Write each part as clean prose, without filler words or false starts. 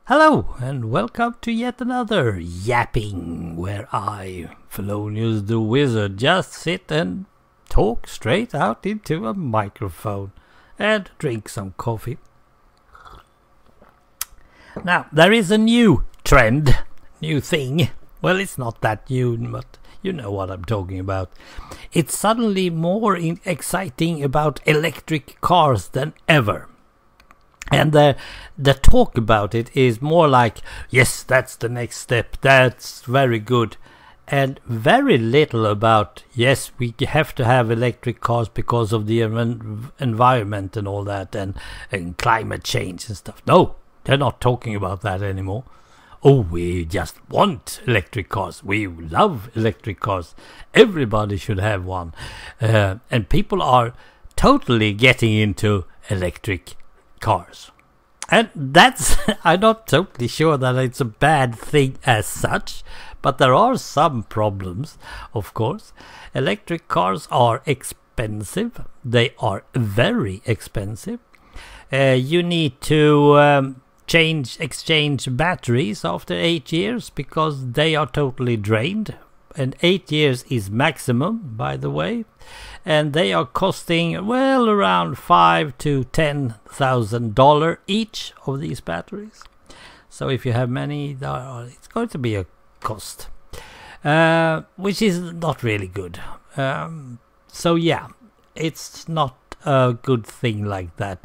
Hello and welcome to yet another yapping, where I, Fellonius the Wizard, just sit and talk straight out into a microphone and drink some coffee. Now, there is a new trend, new thing. Well, it's not that new, but you know what I'm talking about. It's suddenly more exciting about electric cars than ever. And the talk about it is more like, yes, that's the next step, that's very good. And very little about, yes, we have to have electric cars because of the environment and all that, and climate change and stuff. No, they're not talking about that anymore. Oh, we just want electric cars. We love electric cars. Everybody should have one. And people are totally getting into electric cars. And that's, I'm not totally sure that it's a bad thing as such, but there are some problems, of course. Electric cars are expensive. They are very expensive. You need to exchange batteries after 8 years because they are totally drained. And 8 years is maximum, by the way. And they are costing, well, around $5,000 to $10,000 each of these batteries. So if you have many, it's going to be a cost, which is not really good. So yeah, it's not a good thing like that.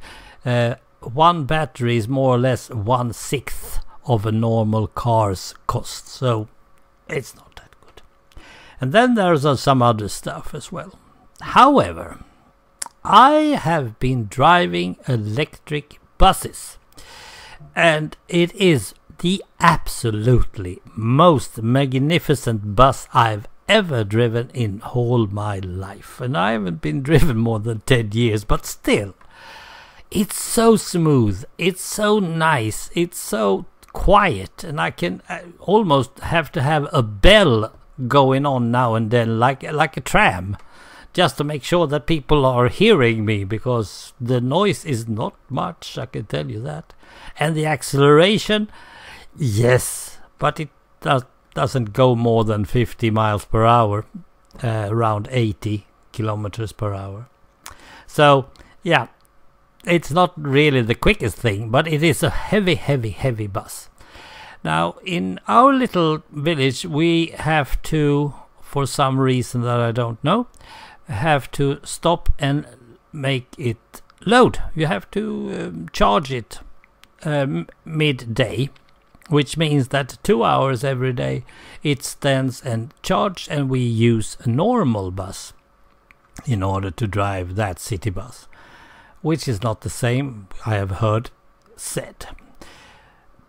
One battery is more or less 1/6 of a normal car's cost. So it's not that good. And then there's some other stuff as well. However, I have been driving electric buses, and it is the absolutely most magnificent bus I've ever driven in all my life. And I haven't been driven more than 10 years, but still, it's so smooth, it's so nice, it's so quiet, and I can almost have to have a bell going on now and then, like a tram, just to make sure that people are hearing me, because the noise is not much, I can tell you that. And the acceleration, yes, but it doesn't go more than 50 miles per hour, around 80 kilometers per hour. So, yeah, it's not really the quickest thing, but it is a heavy bus. Now, in our little village, we have to, for some reason that I don't know, have to stop and make it load. You have to charge it midday, which means that 2 hours every day it stands and charged, and we use a normal bus in order to drive that city bus, which is not the same, I have heard said.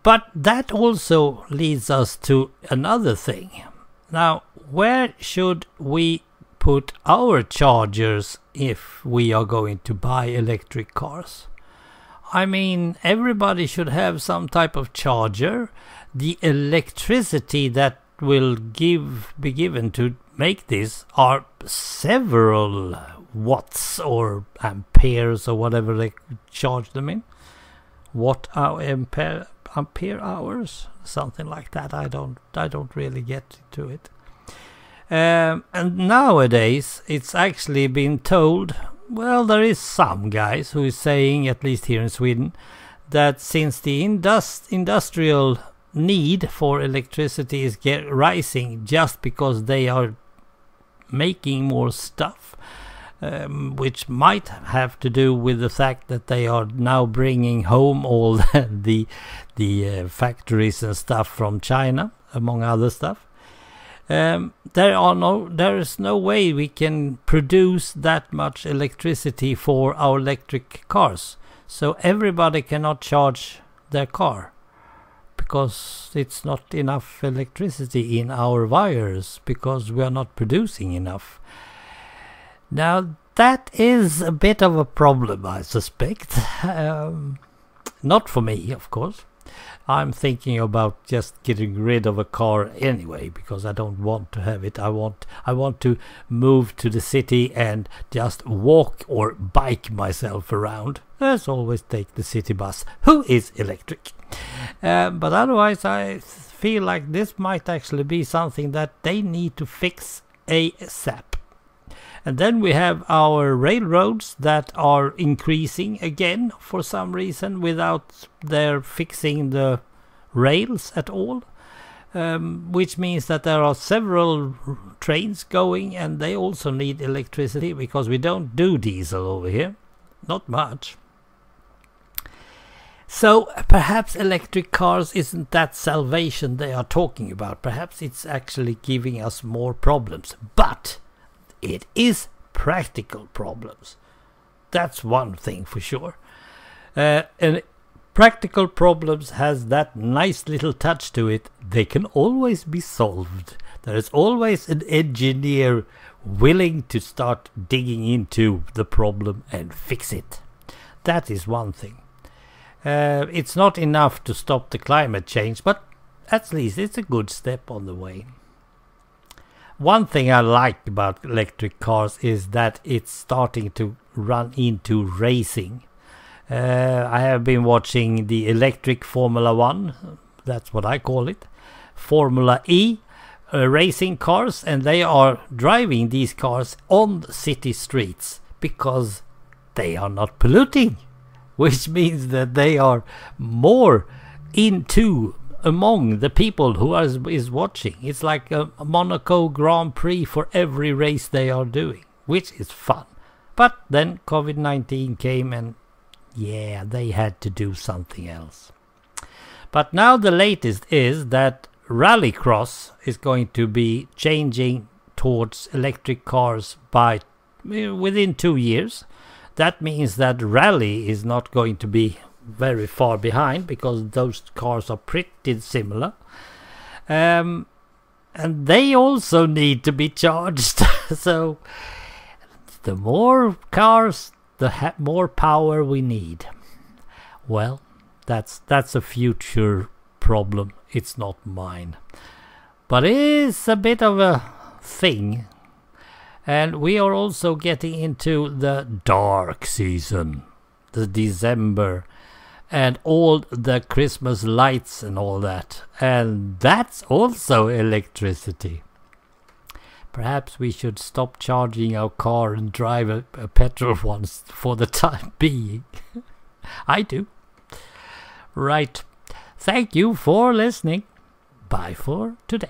But that also leads us to another thing. Now, where should we put our chargers if we are going to buy electric cars? I mean, everybody should have some type of charger. The electricity that will be given to make this are several watts or amperes or whatever they charge them in. Watt hour, ampere hours, something like that. I don't really get to it. And nowadays it's actually been told, well, there is some guys who is saying, at least here in Sweden, that since the industrial need for electricity is rising just because they are making more stuff, which might have to do with the fact that they are now bringing home all the factories and stuff from China, among other stuff. There is no way we can produce that much electricity for our electric cars. So everybody cannot charge their car because it's not enough electricity in our wires because we are not producing enough. Now, that is a bit of a problem, I suspect. Not for me, of course. I'm thinking about just getting rid of a car anyway, because I don't want to have it. I want to move to the city and just walk or bike myself around. As always, take the city bus, who is electric. But otherwise, I feel like this might actually be something that they need to fix ASAP. And then we have our railroads that are increasing again for some reason without their fixing the rails at all. Which means that there are several trains going, and they also need electricity because we don't do diesel over here. Not much. So perhaps electric cars isn't that salvation they are talking about. Perhaps it's actually giving us more problems. But it is practical problems. That's one thing for sure. And practical problems has that nice little touch to it. They can always be solved. There is always an engineer willing to start digging into the problem and fix it. That is one thing. It's not enough to stop the climate change, but at least it's a good step on the way. One thing I like about electric cars is that it's starting to run into racing. I have been watching the electric Formula 1, that's what I call it, Formula E racing cars, and they are driving these cars on the city streets because they are not polluting, which means that they are more into among the people who is watching. It's like a Monaco Grand Prix for every race they are doing, which is fun. But then COVID-19 came and yeah, they had to do something else. But now the latest is that Rallycross is going to be changing towards electric cars by within 2 years. That means that rally is not going to be very far behind because those cars are pretty similar. And they also need to be charged. So the more cars, the more power we need. Well, that's a future problem. It's not mine. But it is a bit of a thing. And we are also getting into the dark season, the December, and all the Christmas lights and all that. And that's also electricity. Perhaps we should stop charging our car and drive a petrol one for the time being. I do. Right. Thank you for listening. Bye for today.